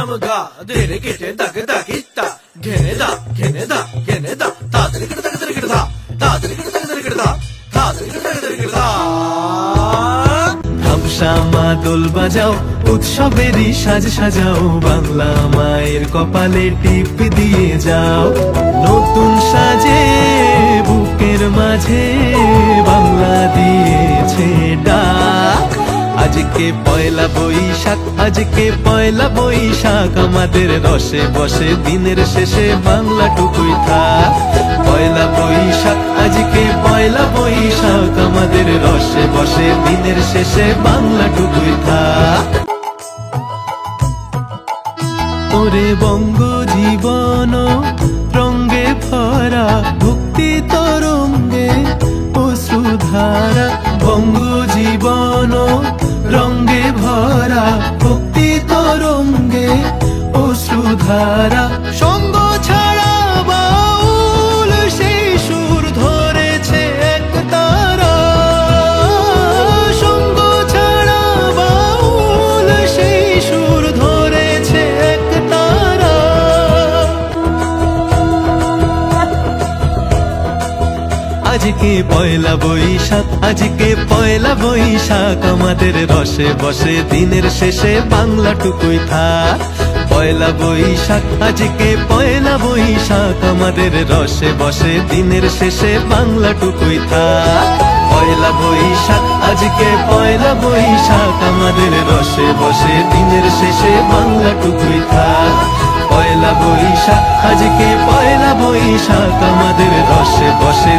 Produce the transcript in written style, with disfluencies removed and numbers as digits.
ধাম গা ধেরে কেটে দাগে দাগিতা ঘেনে দা ঘেনে দা ঘেনে দা তাড়াতাড়ি কেটে দাগে দাগে কেটে দা তাড়াতাড়ি কেটে দাগে দাগে কেটে দা তাড়াতাড়ি কেটে দাগে দাগে কেটে দা। ধামসামা দোল বাজাও উৎসবেরই সাজ সাজাও বাংলা মায়ের কপালে টিপ দিয়ে যাও নতুন সাজে বুকের মাঝে বাংলা দিয়েছে ডাক। আজকে পয়লা বৈশাখ আজকে পয়লা বৈশাখ আমাদের রসে বসে দিনের শেষে বাংলা টুকুই থাক। পয়লা বৈশাখ আজকে পয়লা বৈশাখ আমাদের রসে বসে দিনের শেষে বাংলা টুকুই থাক। ওরে বঙ্গ জীবন রঙ্গে ভরা ভক্তি তরঙ্গে অশ্রুধারা বঙ্গ জীবন রঙ্গে ভরা ভক্তি তরঙ্গে অশ্রুধারা। সঙ্গ ছাড়া বাউল সেই সুর ধরেছে এক তারা সঙ্গ ছাড়া বাউল সেই সুর ধরেছে এক তারা। আজকে পয়লা বৈশাখ আজকে পয়লা বৈশাখ আমাদের রসে বসে দিনের শেষে বাংলা টুকুই থাক। পয়লা বৈশাখ আজকে পয়লা বৈশাখ আমাদের রসে বসে দিনের শেষে বাংলা টুকুই থাক। পয়লা বৈশাখ আজকে পয়লা বৈশাখ আমাদের রসে বসে দিনের শেষে বাংলা টুকুই থাক। পয়লা বৈশাখ আজকে পয়লা বৈশাখ আমাদের রসে বসে